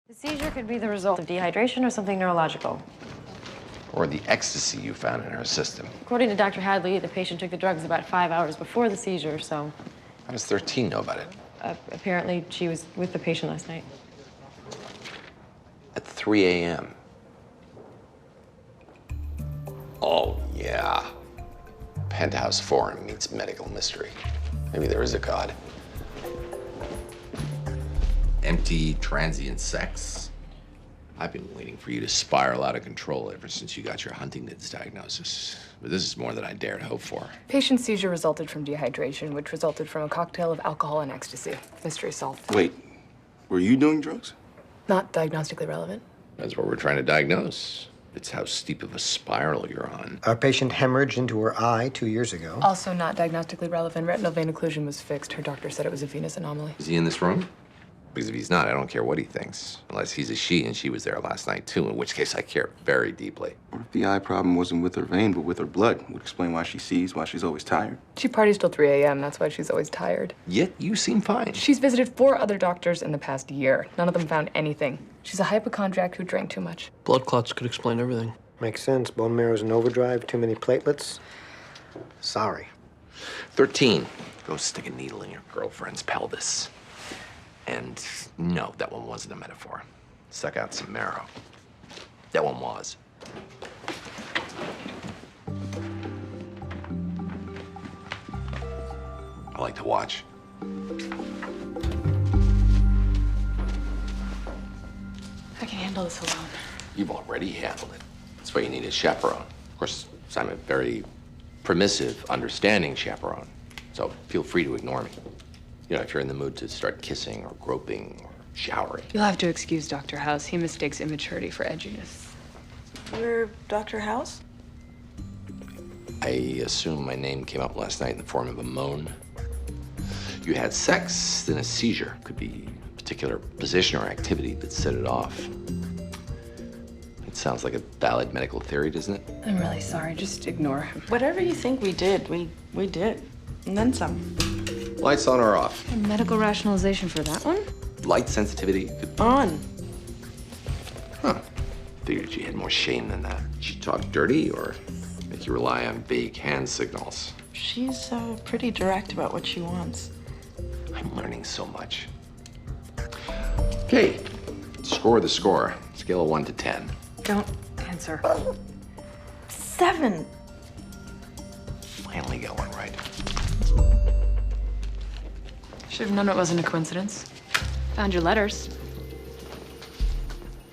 The seizure could be the result of dehydration or something neurological. Or the ecstasy you found in her system. According to Dr. Hadley, the patient took the drugs about 5 hours before the seizure, so... How does 13 know about it? Apparently, she was with the patient last night. At 3 a.m. Oh, yeah. Penthouse foreign meets medical mystery. Maybe there is a god. Empty, transient sex? I've been waiting for you to spiral out of control ever since you got your Huntington's diagnosis. But this is more than I dared hope for. Patient's seizure resulted from dehydration, which resulted from a cocktail of alcohol and ecstasy. Mystery solved. Wait, were you doing drugs? Not diagnostically relevant. That's what we're trying to diagnose. It's how steep of a spiral you're on. Our patient hemorrhaged into her eye 2 years ago. Also not diagnostically relevant. Retinal vein occlusion was fixed. Her doctor said it was a venous anomaly. Is he in this room? Because if he's not, I don't care what he thinks. Unless he's a she and she was there last night too, in which case I care very deeply. Or if the eye problem wasn't with her vein, but with her blood, would explain why she sees, why she's always tired. She parties till 3 a.m. That's why she's always tired. Yet you seem fine. She's visited 4 other doctors in the past year. None of them found anything. She's a hypochondriac who drank too much. Blood clots could explain everything. Makes sense. Bone marrow's in overdrive, too many platelets. Sorry. 13. Go stick a needle in your girlfriend's pelvis. And no, that one wasn't a metaphor. Suck out some marrow. That one was. I like to watch. I can handle this alone. You've already handled it. That's why you need a chaperone. Of course, I'm a very permissive, understanding chaperone. So feel free to ignore me. You know, if you're in the mood to start kissing or groping or showering. You'll have to excuse Dr. House. He mistakes immaturity for edginess. You're Dr. House? I assume my name came up last night in the form of a moan. You had sex, then a seizure. Could be a particular position or activity that set it off. It sounds like a valid medical theory, doesn't it? I'm really sorry. Just ignore him. Whatever you think we did, we did. And then some. Lights on or off? A medical rationalization for that one? Light sensitivity? On. Huh. Figured you had more shame than that. Did she talk dirty or make you rely on vague hand signals? She's pretty direct about what she wants. I'm learning so much. Okay, score the score. Scale of 1 to 10. Don't answer. 7. Finally got one right. Should have known it wasn't a coincidence. Found your letters.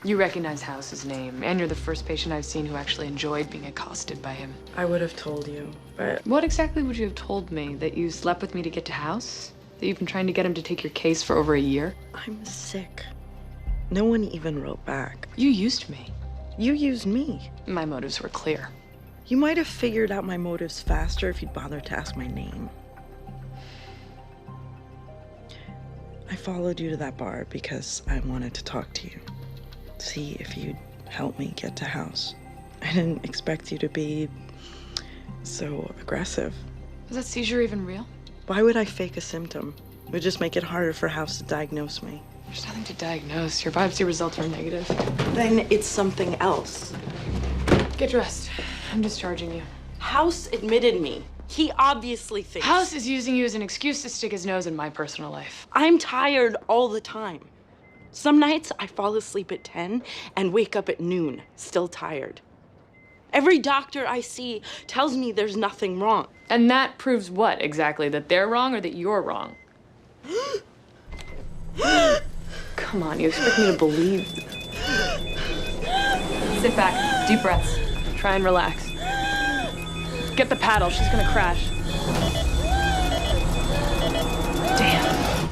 You recognize House's name, and you're the first patient I've seen who actually enjoyed being accosted by him. I would have told you, but What exactly would you have told me? That you slept with me to get to House? That you've been trying to get him to take your case for over a year? I'm sick. No one even wrote back. You used me. You used me. My motives were clear. You might have figured out my motives faster if you'd bothered to ask my name. I followed you to that bar because I wanted to talk to you. See if you'd help me get to House. I didn't expect you to be so aggressive. Was that seizure even real? Why would I fake a symptom? It would just make it harder for House to diagnose me. There's nothing to diagnose. Your biopsy results are negative. Then it's something else. Get dressed. I'm discharging you. House admitted me. He obviously thinks... House is using you as an excuse to stick his nose in my personal life. I'm tired all the time. Some nights I fall asleep at 10 and wake up at noon, still tired. Every doctor I see tells me there's nothing wrong. And that proves what exactly? That they're wrong or that you're wrong? Come on, you expect me to believe? Sit back, deep breaths. Try and relax. Get the paddle, she's gonna crash. Damn.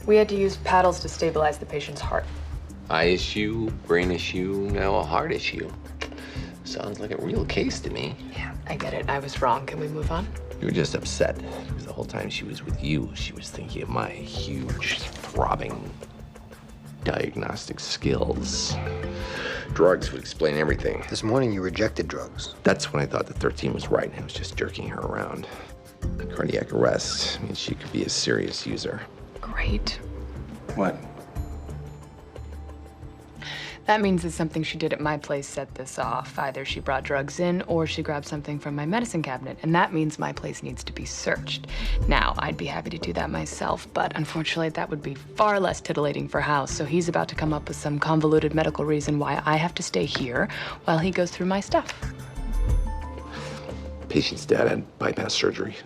We had to use paddles to stabilize the patient's heart. Eye issue, brain issue, now a heart issue. Sounds like a real case to me. Yeah, I get it. I was wrong. Can we move on? You were just upset because the whole time she was with you, she was thinking of my huge, throbbing diagnostic skills. Drugs would explain everything. This morning you rejected drugs. That's when I thought the 13 was right and I was just jerking her around. Cardiac arrest means she could be a serious user. Great. What? That means that something she did at my place set this off. Either she brought drugs in or she grabbed something from my medicine cabinet, and that means my place needs to be searched. Now, I'd be happy to do that myself, but unfortunately that would be far less titillating for House, so he's about to come up with some convoluted medical reason why I have to stay here while he goes through my stuff. Patient's dad had bypass surgery.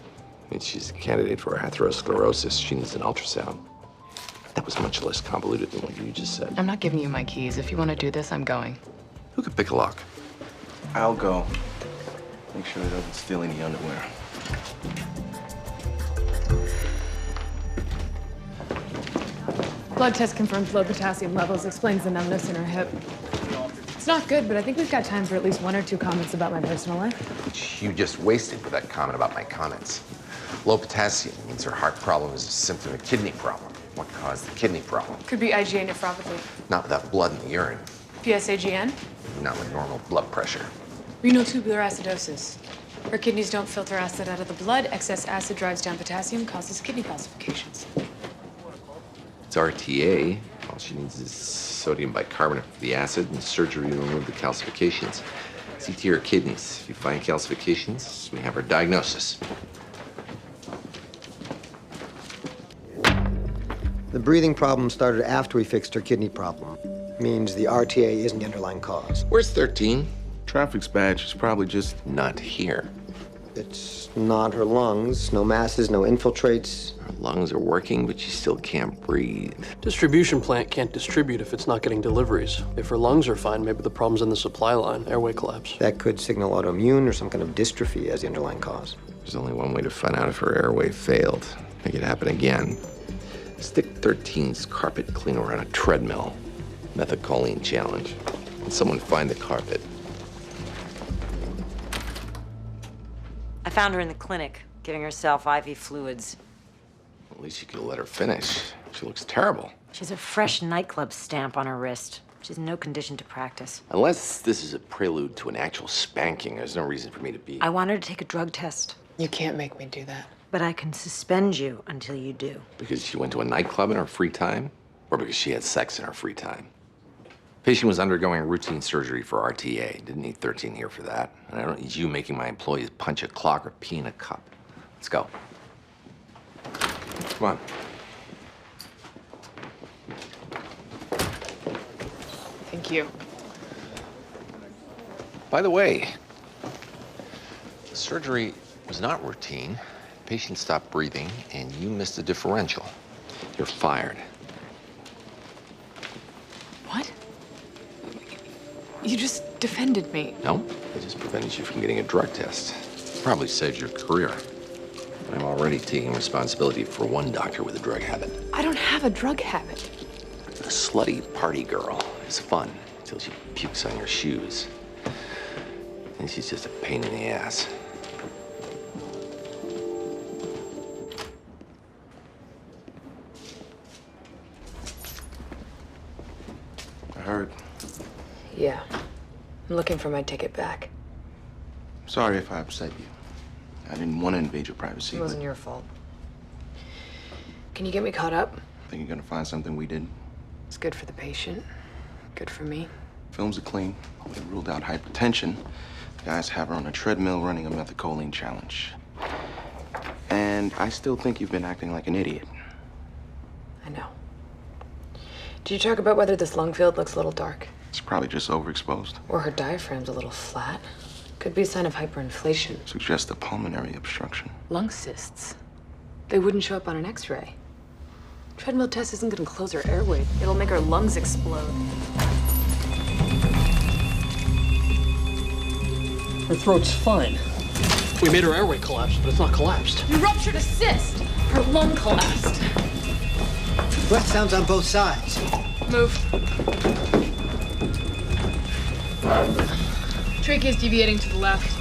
She's a candidate for atherosclerosis. She needs an ultrasound. That was much less convoluted than what you just said. I'm not giving you my keys. If you want to do this, I'm going. Who could pick a lock? I'll go. Make sure he doesn't steal any underwear. Blood test confirms low potassium levels, explains the numbness in her hip. It's not good, but I think we've got time for at least 1 or 2 comments about my personal life. Which you just wasted with that comment about my comments. Low potassium means her heart problem is a symptom of kidney problem. What caused the kidney problem? Could be IgA nephropathy. Not without blood in the urine. PSAGN? Not with normal blood pressure. Renal tubular acidosis. Her kidneys don't filter acid out of the blood. Excess acid drives down potassium, causes kidney calcifications. It's RTA. All she needs is sodium bicarbonate for the acid and surgery to remove the calcifications. CT her kidneys. If you find calcifications, we have her diagnosis. The breathing problem started after we fixed her kidney problem. Means the RTA isn't the underlying cause. Where's 13? Traffic's bad. She's probably just... Not here. It's not her lungs. No masses, no infiltrates. Her lungs are working, but she still can't breathe. Distribution plant can't distribute if it's not getting deliveries. If her lungs are fine, maybe the problem's in the supply line, airway collapse. That could signal autoimmune or some kind of dystrophy as the underlying cause. There's only one way to find out if her airway failed. Make it happen again. Stick 13's carpet cleaner on a treadmill. Methacholine challenge. And someone find the carpet. I found her in the clinic, giving herself IV fluids. At least you could let her finish. She looks terrible. She has a fresh nightclub stamp on her wrist. She's in no condition to practice. Unless this is a prelude to an actual spanking, there's no reason for me to be... I want her to take a drug test. You can't make me do that. But I can suspend you until you do. Because she went to a nightclub in her free time? Or because she had sex in her free time? Patient was undergoing routine surgery for RTA. Didn't need 13 here for that. And I don't need you making my employees punch a clock or pee in a cup. Let's go. Come on. Thank you. By the way, the surgery was not routine. Patient stopped breathing, and you missed the differential. You're fired. What? You just defended me. No, I just prevented you from getting a drug test. Probably saved your career. I'm already taking responsibility for one doctor with a drug habit. I don't have a drug habit. A slutty party girl is fun until she pukes on your shoes. And she's just a pain in the ass. I heard. Yeah. I'm looking for my ticket back. Sorry if I upset you. I didn't want to invade your privacy. It wasn't your fault. Can you get me caught up? Think you're gonna find something we did? It's good for the patient. Good for me. Films are clean. We ruled out hypertension. The guys have her on a treadmill running a methacholine challenge. And I still think you've been acting like an idiot. I know. Did you talk about whether this lung field looks a little dark? It's probably just overexposed. Or her diaphragm's a little flat? Could be a sign of hyperinflation. Suggests a pulmonary obstruction. Lung cysts. They wouldn't show up on an x-ray. Treadmill test isn't gonna close her airway. It'll make her lungs explode. Her throat's fine. We made her airway collapse, but it's not collapsed. You ruptured a cyst. Her lung collapsed. Breath sounds on both sides. Move. Trachea is deviating to the left.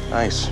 Nice.